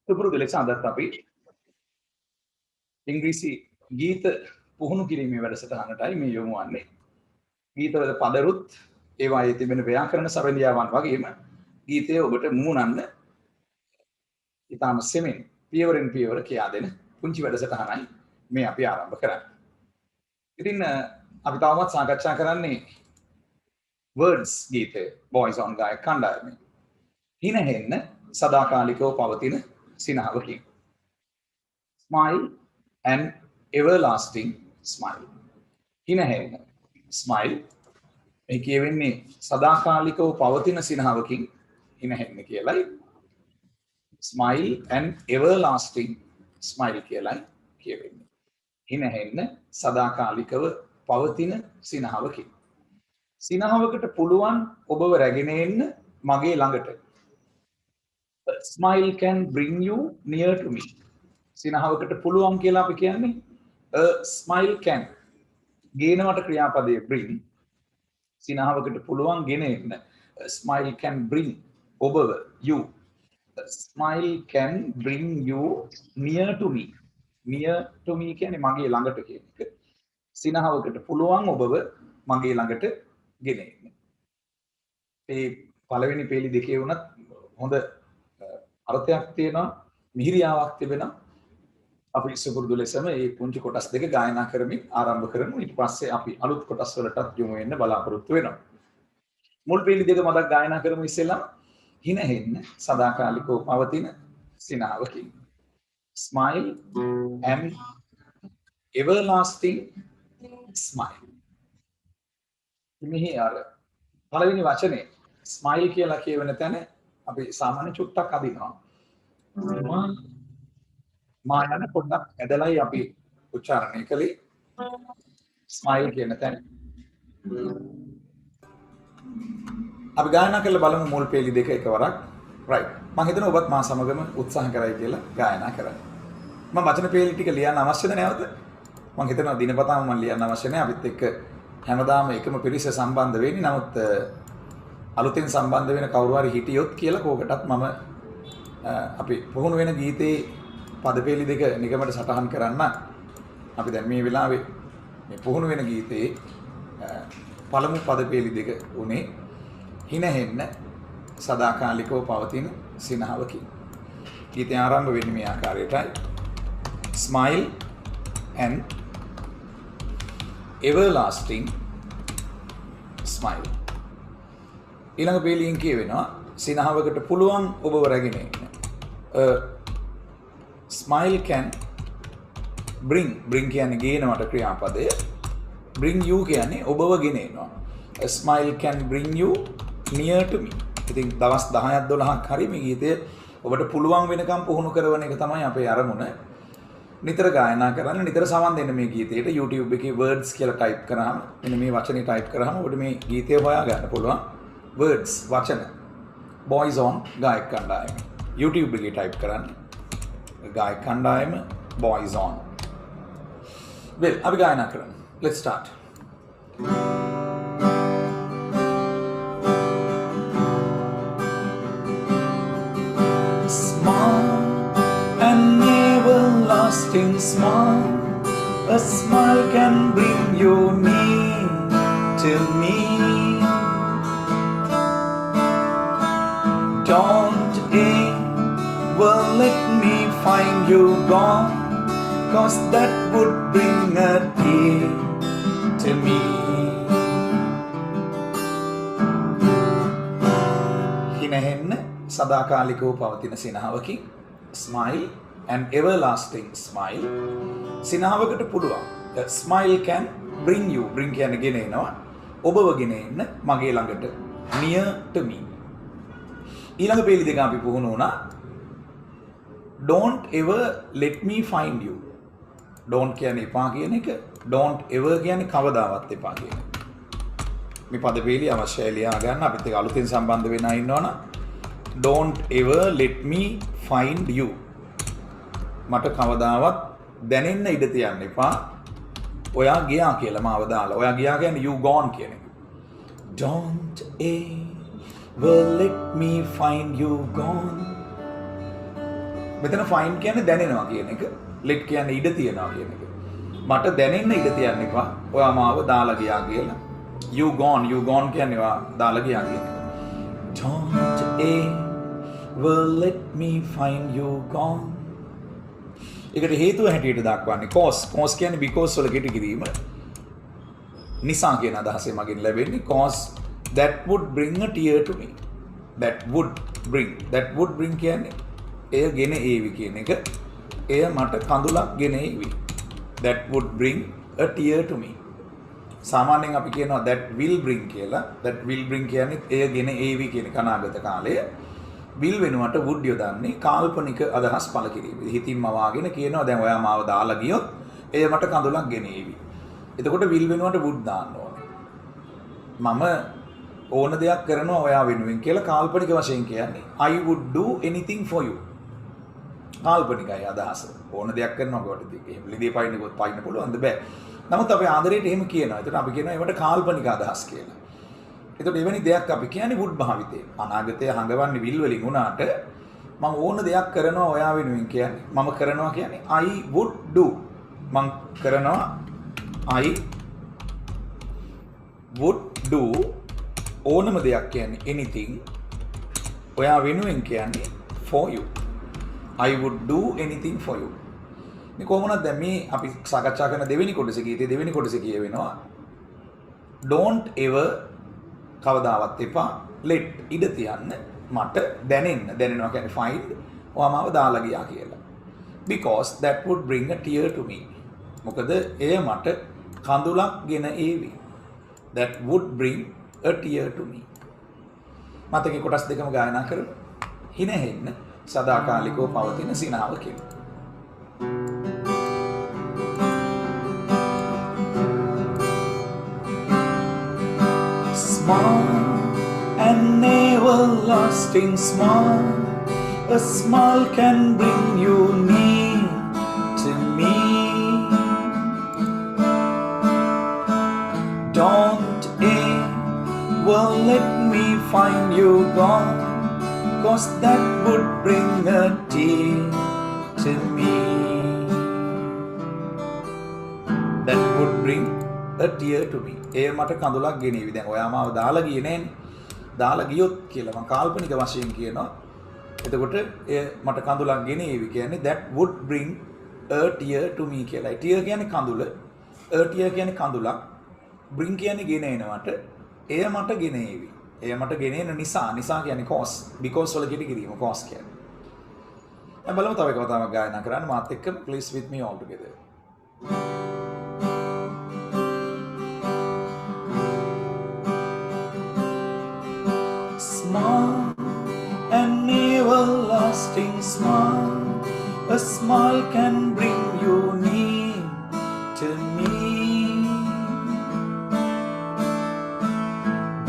සුපුරුදු ලෙස අදත් අපි ඉංග්‍රීසි ගීත පුහුණු කිරීමේ වැඩසටහනටයි මේ යොමු වන්නේ. ගීතවල පදරුත් ඒවායේ තිබෙන ව්‍යාකරණ සරණියාවන් වගේම ගීතය ඔබට මුමුණන්න ඉතාම සෙමින් පියවරෙන් පියවර කියා දෙන පුංචි වැඩසටහනයි මේ අපි ආරම්භ කරන්නේ. ඉතින් අපි තවමත් සාකච්ඡා කරන්නේ words ගීතය boys on ගායක කණ්ඩායමේ. හිනහෙන්න සදාකාලිකව පවතින සිනහවකින්. Smile and everlasting smile. හිනහෙන්න smile මේ කියවෙන්නේ සදාකාලිකව පවතින සිනහවකින් හිනහෙන්න කියලයි. Smile and everlasting smile කියලයි කියවෙන්නේ. හිනහෙන්න සදාකාලිකව පවතින සිනහවකින්. සිනහවකට පුළුවන් ඔබව රැගෙන එන්න මගේ ළඟට. A smile can bring you near to me. සිනහවකට පුළුවන් කියලා අපි කියන්නේ a smile can. ගේනවට ක්‍රියාපදයේ bring. සිනහවකට පුළුවන් ගෙන එන්න. A smile can bring ඔබව you. A smile can bring you near to me. Near to me කියන්නේ මගේ ළඟට කියන එක. සිනහවකට පුළුවන් ඔබව මගේ ළඟට ගෙන එන්න. ඒ පළවෙනි පේලි දෙකේ වුණත් හොඳ අර්ථයක් තියෙනවා, මිහිරියාවක් තිබෙනවා. අපි සුපුරුදු ලෙසම මේ පුංචි කොටස් දෙක ගායනා කරමින් ආරම්භ කරමු. ඊට පස්සේ අපි අලුත් කොටස් වලටත් යොමු වෙන්න බලාපොරොත්තු වෙනවා. මුල් පේලි දෙක මතක් ගායනා කරමු ඉස්සෙල්ලා. හිනහෙන්න සදාකාලිකව පවතින සිනහවකින්. Smile and everlasting smile. මෙහි අර පළවෙනි වචනේ smile කියලා කියවෙන තැන අපි සාමාන්‍ය චුට්ටක් අදිනවා. මා යන පොඩ්ඩක් ඇදලයි අපි උච්චාරණය කළේ. smile කියන තැන. අපි ගායනා කරලා බලමු මුල් පේලි දෙක එකවරක්. right. මම හිතනවා ඔබත් මා සමගම උත්සාහ කරයි කියලා ගායනා කරන්න. මම වචන පේලි ටික ලියන්න අවශ්‍යද නැවත? මම හිතනවා දිනපතාම මම ලියන්න අවශ්‍ය නැහැ. අපිත් එක්ක හැමදාම එකම පිරිස සම්බන්ධ වෙන්නේ. නමුත් අලුතෙන් සම්බන්ධ වෙන කවුරු හරි හිටියොත් කියලා කෝකටත් මම අපි පුහුණු වෙන ගීතේ පදපේලි දෙක නිගමට සටහන් කරන්න. අපි දැන් මේ වෙලාවේ මේ පුහුණු වෙන ගීතේ පළමු පදපේලි දෙක උනේ හිනහෙන්න සදාකාලිකව පවතින සිනහවකින්. ගීතය ආරම්භ වෙන්නේ මේ ආකාරයටයි. Smile and everlasting smile. ඊළඟ පේලියෙන් කියවෙනවා සිනහවකට පුළුවන් ඔබව රැගෙන එන්න. Smile can bring කියන්නේ ගේනවට ක්‍රියාපදය. bring you කියන්නේ ඔබව ගෙන එනවා. A smile can bring you near to me. ඉතින් දවස් 10ක් 12ක් හරි මේ ගීතය ඔබට පුළුවන් වෙනකම් පුහුණු කරන එක තමයි අපේ අරමුණ. නිතර ගායනා කරන්න, නිතර සවන් දෙන්න මේ ගීතයට. YouTube එකේ words කියලා ටයිප් කරාම මෙන්න මේ වචනේ ටයිප් කරාම ඔබට මේ ගීතය හොයා ගන්න පුළුවන්. words වචන boys on ගායක කණ්ඩායම. YouTube එකේ ටයිප් කරන්න. ගායක කණ්ඩායම boys on. well අපි ගායනා කරමු. let's start. Everlasting smile, a smile can bring you near to me. Don't ever let me find you gone, 'cause that would bring a tear to me. හිනහෙන්න සදාකාලිකව පවතින සිනහවකින්. Smile and everlasting smile. සිනහවකට පුළුවන්. The smile can bring you. bring කියන්නේ ගෙන එනවා. ඔබව ගෙන එන්න මගේ ළඟට. near to me. ඊළඟ පේලි දෙක අපි පුහුණු වුණා. Don't ever let me find you. don't කියන්නේ එපා කියන එක. don't ever කියන්නේ කවදාවත් එපා කියන එක. මේ පද පේලි අවශ්‍යයි ලියා ගන්න. අපිත් එක්ක අලුතෙන් සම්බන්ධ වෙන්න ඉන්නවනම් don't ever let me find you. මට කවදාවත් දැනෙන්න ඉඩ තියන්න එපා. ඔයා ගියා කියලා මාව දාලා. ඔයා ගියා කියන්නේ you gone කියන එක. Don't ever let me find you gone. මෙතන find කියන්නේ දැනෙනවා කියන එක. let කියන්නේ ඉඩ තියනවා කියන එක. මට දැනෙන්න ඉඩ තියන්න එපා. ඔයා මාව දාලා ගියා කියලා. you gone කියන්නේ ඔයා දාලා ගියා කියන එක. Don't ever let me find you gone. ඒකට හේතුව හැටියට දක්වන්නේ cause කියන්නේ because වල කෙටි කිරීම. නිසා කියන අදහසෙන් මගෙන් ලැබෙන්නේ cause that would bring a tear to me. that would bring කියන්නේ එය ගෙන ඒවි කියන එක. එය මට කඳුලක් ගෙන ඒවි. that would bring a tear to me. සාමාන්‍යයෙන් අපි කියනවා that will bring කියලා. that will bring කියන්නේ එය ගෙන ඒවි කියන අනාගත කාලය. will වෙනුවට would යොදන්නේ කාල්පනික අදහස් පළ කිරීම. හිතින්ම වාගෙන කියනවා දැන් ඔයා මාව දාලා ගියොත් එය මට කඳුලක් ගෙන ඒවි. එතකොට will වෙනුවට would දාන්න ඕනේ. මම ඕන දෙයක් කරනවා ඔයා වෙනුවෙන් කියලා කාල්පනික වශයෙන් කියන්නේ I would do anything for you. කාල්පනිකයි අදහස. ඕන දෙයක් කරනවා කොට එහෙම ලිදී පයින්නකොත් පයින්න පුළුවන්ද බෑ. නමුත් අපි ආදරයට එහෙම කියනවා. ඒකට අපි කියනවා ඒවට කාල්පනික අදහස් කියලා. ඒකට එවැනි දෙයක් අපි කියන්නේ would භාවිතේ. අනාගතය හඟවන්නේ will වලින් උනාට මම ඕන දෙයක් කරනවා ඔයා වෙනුවෙන් කියන්නේ. මම කරනවා කියන්නේ I would do. මම කරනවා I would do ඕනම දෙයක් කියන්නේ anything ඔයා වෙනුවෙන් කියන්නේ for you. I would do anything for you. මේ කොහොමද දැන් මේ අපි සාකච්ඡා කරන දෙවෙනි කොටසේ ගීතේ දෙවෙනි කොටසේ කියවෙනවා don't ever කවදාවත් එපා let ඉඩ තියන්න මට දැනෙනවා කියන්නේ find ඔයා මාව දාලා ගියා කියලා. because that would bring a tear to me. මොකද එය මට කඳුලක් ගෙන ඒවි. that would bring a tear to me. මතකේ කොටස් දෙකම ගායනා කරමු. හිනෙහෙන්න සදාකාලිකව පවතින සිනාව කියලා. Smile, an everlasting smile. A smile can bring you near to me. Don't ever let me find you gone, 'cause that would bring a tear to me. That would bring a tear to me. ඒ මට කඳුලක් ගෙනේවි. දැන් ඔයා මාව දාලා ගියේ නෑනේ. දාලා ගියොත් කියලා මම කාල්පනික වශයෙන් කියනවා. එතකොට එය මට කඳුලක් ගෙනේවි කියන්නේ that would bring a tear to me කියලා. tear කියන්නේ කඳුල. a tear කියන්නේ කඳුලක්. bring කියන්නේ ගෙන එනවට එය මට ගෙනේවි. එය මට ගෙනෙන නිසා කියන්නේ cause. because වල කෙටි කිරීම cause කියන්නේ. දැන් බලමු තව එක වතාවක් ගායනා කරන්න මාත් එක්ක please with me all together. Smile, an everlasting smile. A smile can bring you near to me.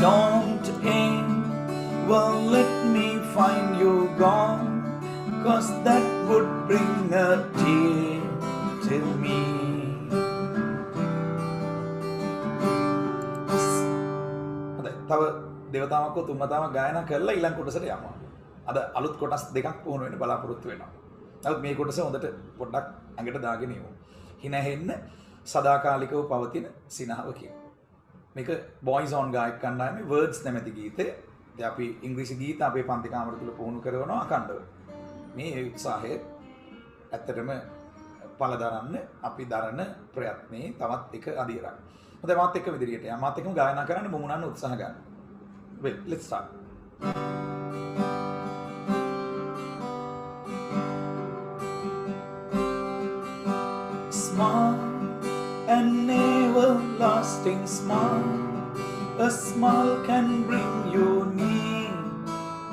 Don't ever let me find you gone, 'cause that would bring a tear to me. තව දෙවතාවක් තුන් වතාවක් ගායනා කරලා ඊළඟ කොටසට යමු. අද අලුත් කොටස් දෙකක් වුණ වෙන බලාපොරොත්තු වෙනවා. නමුත් මේ කොටස හොඳට පොඩ්ඩක් ඇඟට දාගෙන ඉමු. හිනහෙන්න සදාකාලිකව පවතින සිනහව කියන. මේක බොයිස් ඔන් ගායක කණ්ඩායමේ words නැමැති ගීතේ. දැන් අපි ඉංග්‍රීසි ගීත අපේ පන්ති කාමර තුල පුහුණු කරනවා අකණ්ඩව. මේ උත්සාහය ඇත්තටම පළදරන්න අපි දරන ප්‍රයත්නයේ තවත් එක අදියරක්. හොඳයි මාත් එක්ක ඉදිරියට යන්න. මාත් එක්කම ගායනා කරන්න මුමුණන්න උත්සාහ ගන්න. Well, let's start. Smile, an everlasting smile. A smile can bring you near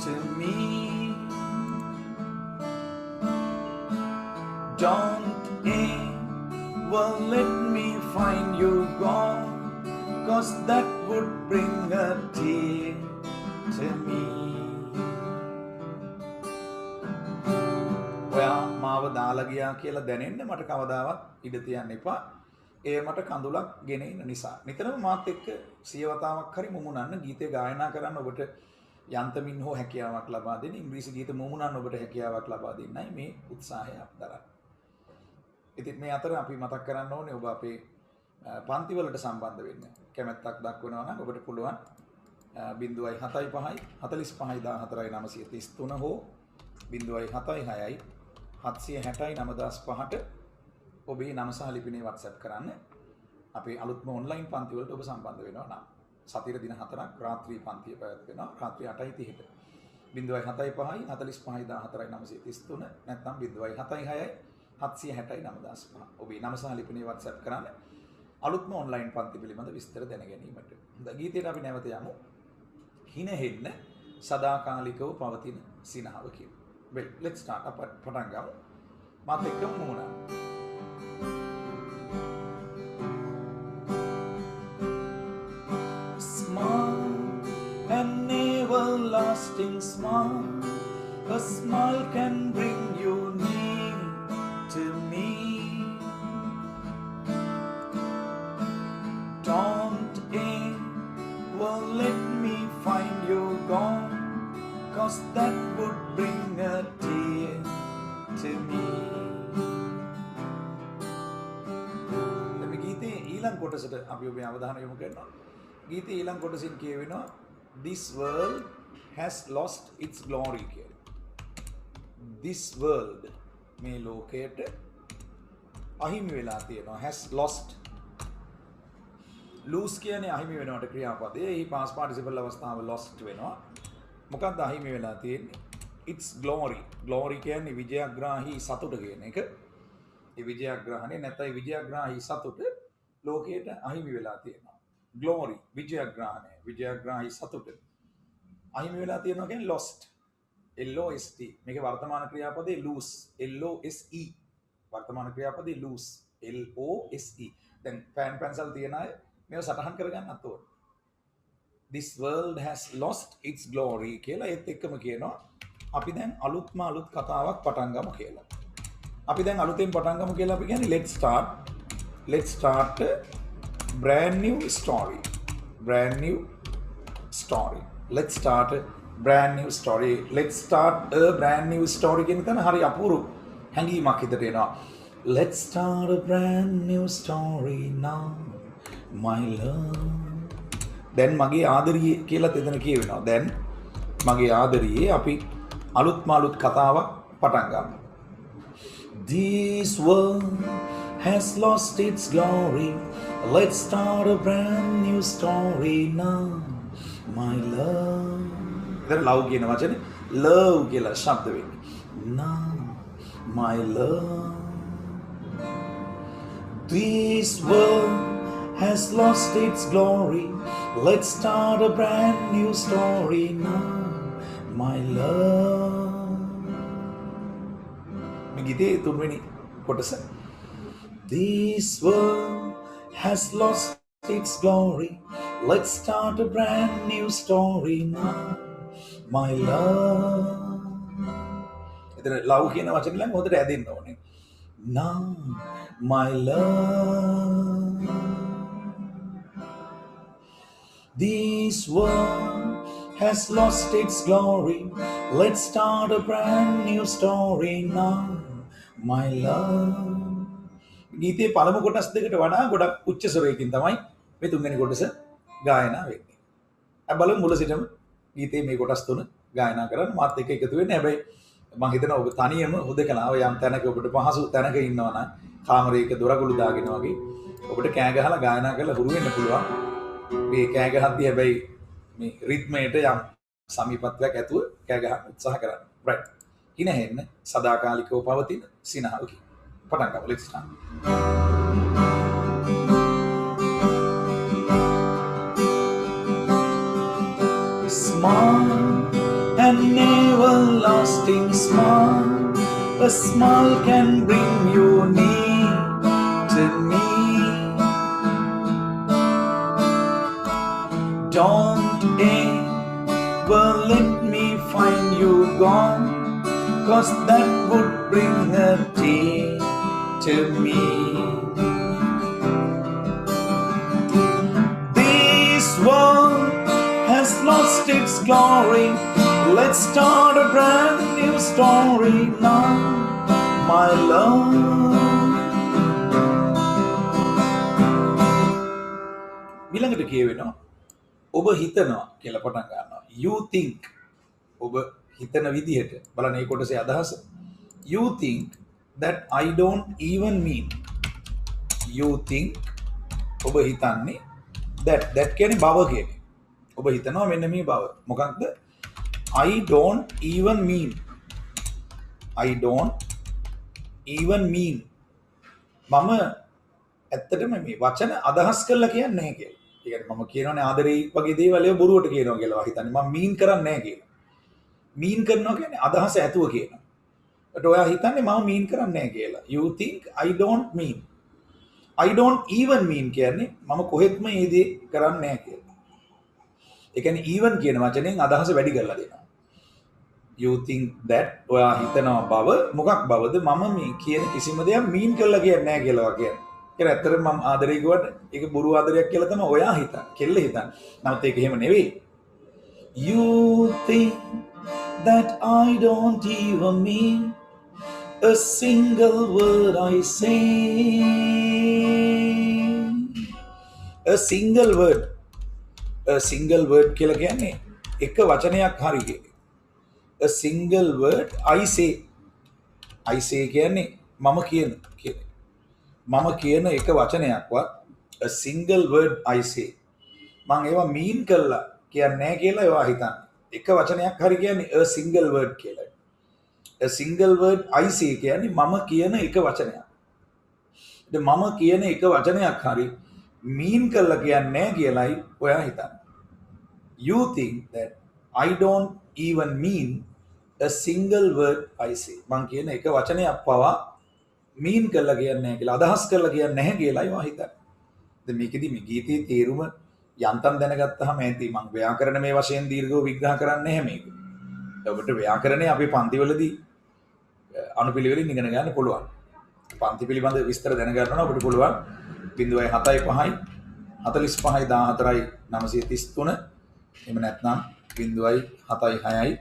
to me. Don't ever let me find you gone, 'cause that would bring a tear to me. ඔයා මාව දාලා ගියා කියලා දැනෙන්න මට කවදාවත් ඉඩ තියන්න එපා. ඒ මට කඳුලක් ගෙන ඉන්න නිසා. නිතරම මාත් එක්ක සිය වතාවක් හරි මුමුණන්න ගීතේ ගායනා කරන්න ඔබට යන්තමින් හෝ හැකියාවක් ලබා දෙන ඉංග්‍රීසි ගීත මුමුණන් ඔබට හැකියාවක් ලබා දෙන්නයි මේ උත්සාහය අපි දරන්නේ. ඉතින් මේ අතර අපි මතක් කරන්න ඕනේ ඔබ අපේ පන්තිවලට සම්බන්ධ වෙන්න කැමැත්තක් දක්වනවා නම් ඔබට පුළුවන් 0.75 45 14 933 හෝ 0.76 760 9005ට ඔබේ නම සහ ලිපිනේ WhatsApp කරන්න. අපේ අලුත්ම ඔන්ලයින් පන්ති වලට ඔබ සම්බන්ධ වෙනවා නම් සතියේ දින 4ක් රාත්‍රී පන්තිය පැවැත්වෙනවා. රාත්‍රී 8:30ට 0.75 45 14 933 නැත්නම් 0.76 760 9005. ඔබේ නම සහ ලිපිනේ WhatsApp කරන්න. අලුත්ම ඔන්ලයින් පන්ති පිළිබඳ විස්තර දැන ගැනීමට. හොඳයි ගීතයට අපි නැවත යමු. හිනහෙන්න සදාකාලිකව පවතින සිනහව කියන. Well, let's start. අප පටන් ගමු. මාත් එක්කම මුහුණා. An everlasting smile, a smile can bring you near to me. Don't ever let me find you gone, 'cause that would bring a tear to me. මේ ගීතේ ඊළඟ කොටසට අපි ඔබේ අවධානය යොමු කරනවා. ගීතේ ඊළඟ කොටසින් කියවෙනවා This world has lost its glory කියලා. This world මේ ලෝකයට අහිමි වෙලා තියෙනවා. Has lost. lose කියන්නේ අහිමි වෙනවට ක්‍රියාපදේ. එහි past participle අවස්ථාව lost වෙනවා. මොකක්ද අහිමි වෙලා තියෙන්නේ? Its glory. Glory කියන්නේ විජයග්‍රාහී සතුට කියන එක. ඒ විජයග්‍රහණය නැත්නම් විජයග්‍රාහී සතුට ලෝකයට අහිමි වෙලා තියෙනවා. Glory, විජයග්‍රහණය, විජයග්‍රාහී සතුට අහිමි වෙලා තියෙනවා කියන්නේ lost. LOST. මේකේ වර්තමාන ක්‍රියාපදේ lose. LOSE. වර්තමාන ක්‍රියාපදේ lose. LOSE. දැන් පැන්සල් තියන අය මේව සටහන් කරගන්නත් ඕන. This world has lost its glory කියලා ඒත් එක්කම කියනවා අපි දැන් අලුත් කතාවක් පටන් ගමු කියලා. අපි දැන් අලුතෙන් පටන් ගමු කියලා අපි කියන්නේ let's start brand new story. Let's start a brand new story. Let's start a brand new story කියන තැන හරි අපූර්ව හැඟීමක් හිතට එනවා. Let's start a brand new story now, my love. දැන් මගේ ආදරියේ කියලා එතන කියවෙනවා. දැන් මගේ ආදරියේ අපි අලුත් කතාවක් පටන් ගමු. This world has lost its glory. Let's start a brand new story now, my love. ඉතින් love කියන වචනේ love කියලා ශබ්ද වෙන්නේ. Now, my love. This world has lost its glory. Let's start a brand new story now, my love. මේ ගීතේ තුන්වෙනි කොටස. This world has lost its glory. Let's start a brand new story now, my love. එතන love කියන වචනේ ළඟ හොඳට ඇදෙන්න ඕනේ. Now, my love. This world has lost its glory. Let's start a brand new story now, my love. ගීතේ පළමු කොටස් දෙකට වඩා ගොඩක් උච්ච ස්වරයකින් තමයි මේ තුන්වෙනි කොටස ගායනා වෙන්නේ. අපි බලමු මුල සිටම ගීතේ මේ කොටස් තුන ගායනා කරන්න මාත් එක්ක එකතු වෙන්න. හැබැයි මම හිතනවා ඔබ තනියම හුදකලාව යම් තැනක ඔබට පහසු තැනක ඉන්නවා නම් කාමරයක දොරගුළු දාගෙන වගේ ඔබට කෑ ගහලා ගායනා කරලා හුරු වෙන්න පුළුවන්. මේ කෑ ගහද්දී හැබැයි මේ රිද්මයට යම් සමීපත්වයක් ඇතුව කෑ ගහන්න උත්සාහ කරන්න. right. හිනහෙන්න සදාකාලිකව පවතින සිනහවකි. පටන් ගමු. let's start. Smile, an everlasting smile, a smile can bring you near to me. Don't ever let me find you gone, 'cause that would bring a tear to me. This world has lost its glory. Let's start a brand new story now, my love. ඊළඟට කියවෙනවා ඔබ හිතනවා කියලා පටන් ගන්නවා. You think. ඔබ හිතන විදිහට බලන්න මේ කොටසේ අදහස. You think that I don't even mean. You think ඔබ හිතන්නේ that කියන්නේ බව කියන්නේ. ඔබ හිතනවා මෙන්න මේ බව. මොකක්ද? I don't even mean. I don't even mean. මම ඇත්තටම මේ වචන අදහස් කරලා කියන්නේ නැහැ කියලා. ඒ කියන්නේ මම කියනවානේ ආදරේ වගේ දේවල් ඒව බොරුවට කියනවා කියලා හිතන්නේ. මම mean කරන්නේ නැහැ කියලා. mean කරනවා කියන්නේ අදහස ඇතුව කියනවා. ඒත් ඔයා හිතන්නේ මම mean කරන්නේ නැහැ කියලා. You think I don't mean. I don't even mean කියන්නේ මම කොහෙත්ම මේ දේ කරන්නේ නැහැ කියලා. ඒ කියන්නේ even කියන වචනෙන් අදහස වැඩි කරලා දෙනවා. You think that ඔයා හිතනවා බව මොකක් බවද මම මේ කියන කිසිම දෙයක් mean කරලා කියන්නේ නැහැ කියලා කියන්නේ. ඒක ඇත්තටම මම ආදරේ කිව්වට ඒක බොරු ආදරයක් කියලා තමයි ඔයා හිතන්නේ. කෙල්ල හිතන්නේ. නමුත් ඒක එහෙම නෙවෙයි. You think that I don't even mean a single word I say. A single word. A single word කියලා කියන්නේ එක වචනයක් හරි කියන්නේ. A single word I say. I say කියන්නේ මම කියන කියන්නේ. මම කියන එක වචනයක්වත් a single word I say. මම ඒවා mean කරලා කියන්නේ නැහැ කියලා ඒවා හිතන්නේ. එක වචනයක් හරි කියන්නේ a single word කියලා. A single word I say කියන්නේ මම කියන එක වචනයක්. ඉතින් මම කියන එක වචනයක් හරි mean කරලා කියන්නේ නැහැ කියලායි ඔයා හිතන්නේ. You think that I don't even mean a single word I say. මං කියන එක වචනයක් පවා mean කරලා කියන්නේ නැහැ කියලා අදහස් කරලා කියන්නේ නැහැ කියලායි ඔයා හිතන්නේ. දැන් මේකෙදි මේ ගීතයේ තේරුම යන්තම් දැනගත්තාම ඇති මං ව්‍යාකරණ මේ වශයෙන් දීර්ඝව විග්‍රහ කරන්නේ නැහැ මේක. ඔබට ව්‍යාකරණය අපේ පන්තිවලදී අනුපිළිවෙලින් ඉගෙන ගන්න පුළුවන්. පන්ති පිළිබඳ විස්තර දැනගන්න නම් ඔබට පුළුවන් 0.75 45යි 14යි 933 එහෙම නැත්නම් 0.76යි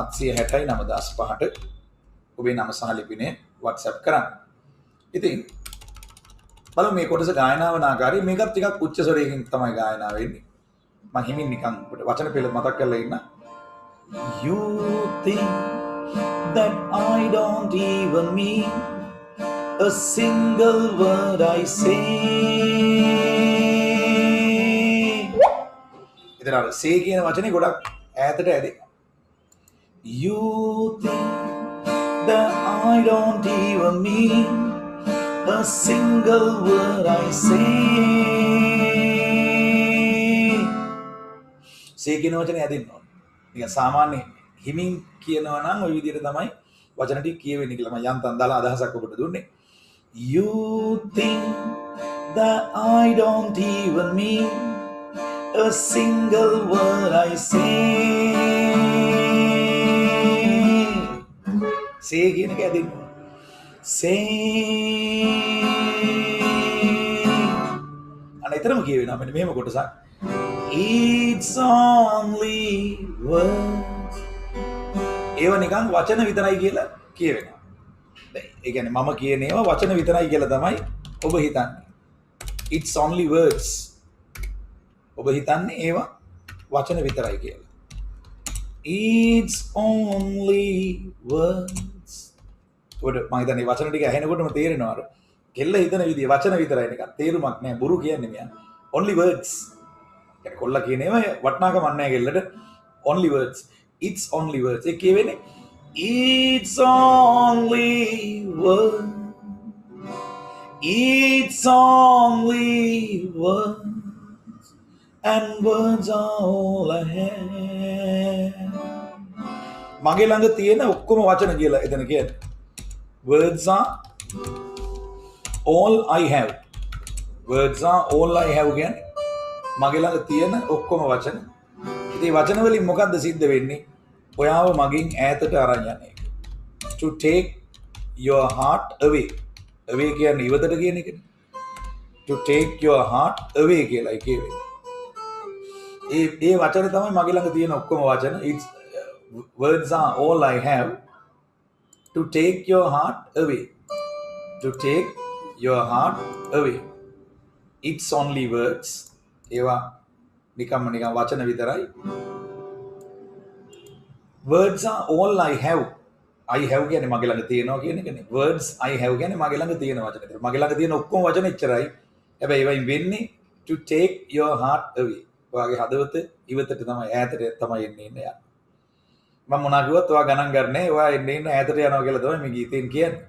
760යි 9005ට ඔබේ නම සහ ලිපිනේ WhatsApp කරන්න. ඉතින් බලමු මේ කොටස ගායනා වන ආකාරය. මේකත් ටිකක් උච්ච ස්වරයකින් තමයි ගායනා වෙන්නේ. මම හිමින් නිකන් ඔබට වචන පෙළ මතක් කරලා ඉන්න. You think that I don't even mean a single word I say. ඉතින් අර say කියන වචනේ ගොඩක් ඈතට ඇදෙනවා. You think that I don't even mean a single word I say. say කියන වචනේ ඇදෙන්න ඕනේ. නිකන් සාමාන්‍ය හිමින් කියනවා නම් ওই විදිහට තමයි වචන ටික කියවෙන්නේ කියලා මම යන්තම් දාලා අදහසක් ඔබට දුන්නේ. You think that I don't even mean a single word I say. say කියන එක ඇදෙන්න. say. අනිතරම කියවෙනවා මෙන්න මෙහෙම කොටසක්. It's only words. ඒව නිකන් වචන විතරයි කියලා කියවෙනවා. දැන් ඒ කියන්නේ මම කියන ඒවා වචන විතරයි කියලා තමයි ඔබ හිතන්නේ. It's only words. ඔබ හිතන්නේ ඒවා වචන විතරයි කියලා. It's only words. ඔබට මම හිතන්නේ වචන ටික ඇහෙනකොටම තේරෙනවා අර කෙල්ල හිතන විදිය වචන විතරයි නිකන් තේරුමක් නැහැ. බොරු කියන්නේ මෙයා. Only words. يعني කොල්ලා කියන ඒවා වටනාකමක් නැහැ කෙල්ලට. Only words. It's only words. ඒ කියවෙන්නේ It's only words. It's only words. And words are all I have. මගේ ළඟ තියෙන ඔක්කොම වචන කියලා එතන කියන්නේ. Words are all I have. Words are all I have කියන්නේ මගේ ළඟ තියෙන ඔක්කොම වචන. ඉතින් වචන වලින් මොකද්ද සිද්ධ වෙන්නේ? ඔයාව මගෙන් ඈතට අරන් යන එක. To take your heart away. Away කියන්නේ ඉවතට කියන එකනේ. To take your heart away කියලා කියවෙන්නේ. ඒ වචන තමයි මගේ ළඟ තියෙන ඔක්කොම වචන. It's words are all I have to take your heart away. To take your heart away. It's only words. ඒවා නිකම්ම නිකම් වචන විතරයි. Words are all I have. I have කියන්නේ මගේ ළඟ තියෙනවා කියන එකනේ. Words I have කියන්නේ මගේ ළඟ තියෙන වචන විතර. මගේ ළඟ තියෙන ඔක්කොම වචන එච්චරයි. හැබැයි ඒවයින් වෙන්නේ to take your heart away. ඔයාගේ හදවත ඉවතට තමයි ඈතට තමයි එන්නේ යන්නේ. මම මොනවා කිව්වත් ඔයා ගණන් ගන්නෑ. ඔයා එන්නේ ඈතට යනවා කියලා තමයි මේ ගීතෙන් කියන්නේ.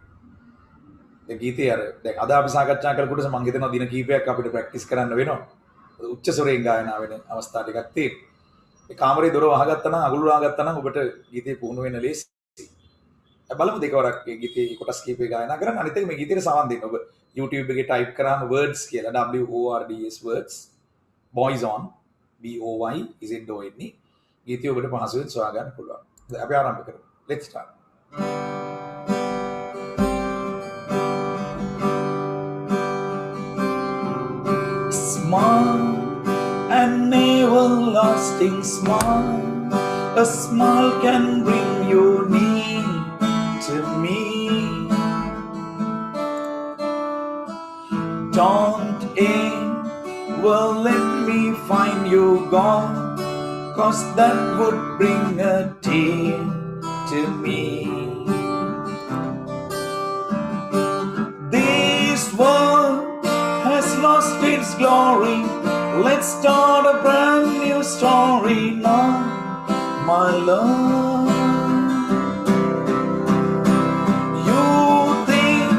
ඒ ගීතය අර දැන් අද අපි සාකච්ඡා කරලා කොටස මම හිතනවා දින කීපයක් අපිට ප්‍රැක්ටිස් කරන්න වෙනවා. උච්ච ස්වරයෙන් ගායනා වෙන අවස්ථා ටිකක් තියෙනවා. ඒ කාමරේ දොර වහගත්තා නම් අගුළු වහගත්තා නම් ඔබට ගීතේ පුහුණු වෙන්න ලේසි. බලමු දෙකවරක් මේ ගීතේ කොටස් කීපේ ගායනා කරන්න. අනිත් එක මේ ගීතේට සවන් දෙන්න. ඔබ YouTube එකේ type කරාම words කියලා WORDS words boys on BOY is it doing ගීතය ඔබට පහසුවෙන් සොයා ගන්න පුළුවන්. අපි ආරම්භ කරමු. Let's start. Smile, an everlasting smile. A smile can bring you near to me. Don't ever let me find you gone, 'cause that would bring a tear to me. This world has lost its glory. Let's start a brand new story now, my love. You think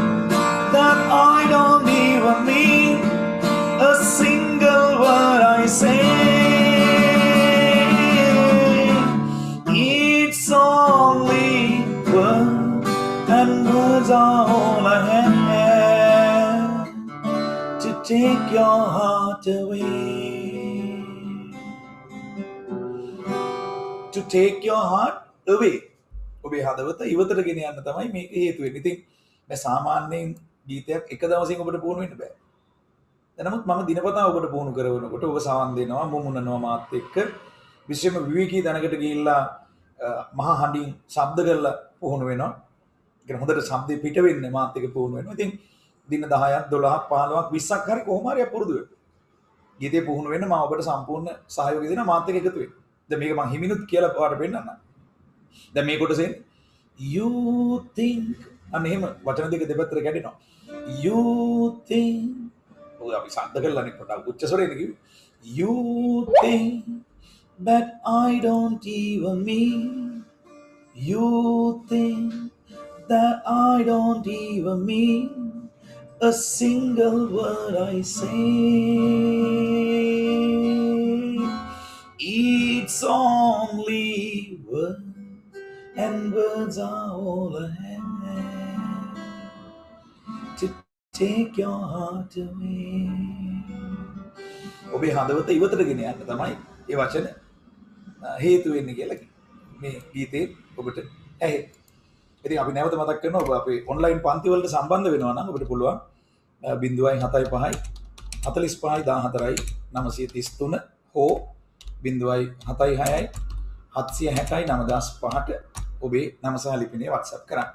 that I don't even mean a single word I say. It's only words, and words are all I have to take your heart away. To take your heart away. ඔබේ හදවත ඉවතට ගෙන යන්න තමයි මේක හේතු වෙන්නේ. ඉතින් මේ සාමාන්‍යයෙන් ගීතයක් එක දවසින් ඔබට පුහුණු වෙන්න බෑ. නමුත් මම දිනපතා ඔබට පුහුණු කරනකොට ඔබ සවන් දෙනවා, මුමුණනවා මාත් එක්ක. විශේෂයෙන්ම විවේකී තැනකට ගිහිල්ලා මහා හඬින් ශබ්ද කරලා පුහුණු වෙනවා. ඒ කියන්නේ හොඳට ශබ්දේ පිට වෙන්නේ මාත් එක්ක පුහුණු වෙනවා. ඉතින් දින 10ක් 12ක් 15ක් 20ක් හරි කොහොම හරි පුරුදු වෙන්න. ගීතේ පුහුණු වෙන්න මම ඔබට සම්පූර්ණ සහයෝගය දෙනවා මාත් එක්ක එකතු වෙන්න. දැන් මේක මම හිමිනුත් කියලා ඔයාලට පෙන්නන්නම්. දැන් මේ කොටසෙන් you think අන්න එහෙම වචන දෙක දෙපැත්තට කැඩෙනවා. You think ඔය අපි ශබ්ද කරලා නේ පොඩක් උච්ච ස්වරයෙන් කිව්වේ. You think that I don't even mean. You think that I don't even mean a single word I say. It's only words, and words are all I have to take your heart away. ඔබේ හදවත ඉවතට ගෙන යන්න තමයි ඒ වචන හේතු වෙන්නේ කියලා මේ ගීතේ ඔබට ඇහි. ඉතින් අපි නැවත මතක් කරනවා ඔබ අපේ ඔන්ලයින් පන්ති වලට සම්බන්ධ වෙනවා නම් ඔබට පුළුවන් 0.75 45 14යි 933 හෝ 0.76යි 760යි 9005ට ඔබේ නම සහ ලිපිනේ WhatsApp කරන්න.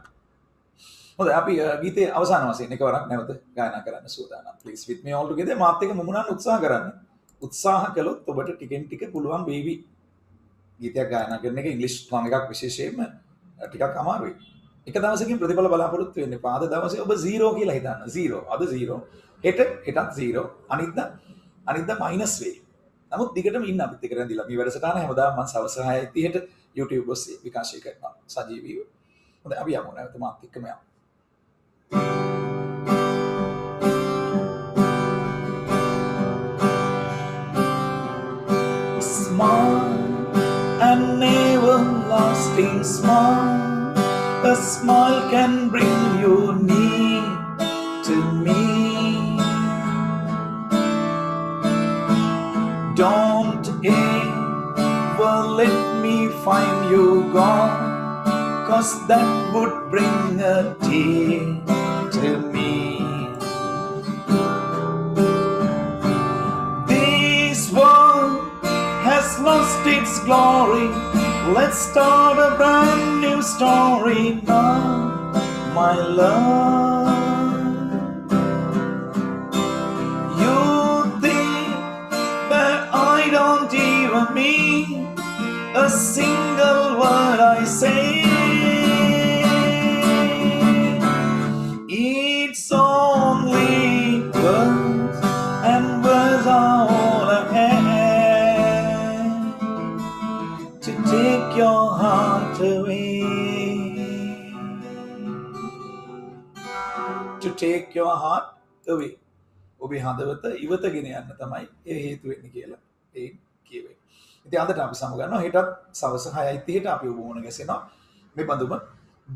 හොඳයි අපි ගීතේ අවසාන වශයෙන් එකවරක් නැවත ගායනා කරන්න සූදානම්. Please with me all together මාත් එක්ක මුමුණන්න උත්සාහ කරන්න. උත්සාහ කළොත් ඔබට ටිකෙන් ටික පුළුවන් වේවි. ගීතයක් ගායනා කරන එක ඉංග්‍රීසි ටෝන් එකක් විශේෂයෙන්ම ටිකක් අමාරුයි. එක දවසකින් ප්‍රතිඵල බලාපොරොත්තු වෙන්න එපා. අද දවසේ ඔබ 0 කියලා හිතන්න. 0. අද 0. හෙටත් 0. අනිද්දා මයිනස් වෙයි. නමුත් දිගටම ඉන්න අපිත් එක්ක රැඳිලා මේ වැඩසටහන හැමදාම මම සවස් 6:30ට YouTube ඔස්සේ විකාශය කරනවා සජීවීව. හොඳයි අපි යමු නැවත මාත් එක්කම යමු. Smile, an everlasting smile. A smile can bring you near to me. Don't ever let me find you gone, 'cause that would bring a tear to me. This world has glory. Let's start a brand new story now, my love. You think that I don't even mean a single word I say. It's only words, and words are all I have to take your heart away. To take your heart away. ඔබේ හදවත ඉවත ගෙන යන්න තමයි ඒ හේතු වෙන්නේ කියලා ඒ කියවේ. ඉතින් අදට අපි සමගන්නවා හෙටත් සවස් 6:30ට අපි ඔබ වුණ ගැසෙනවා. මේ බඳුම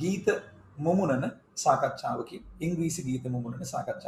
ගීත මුමුණන සාකච්ඡාවකින් ඉංග්‍රීසි ගීත මුමුණන සාකච්ඡාවක්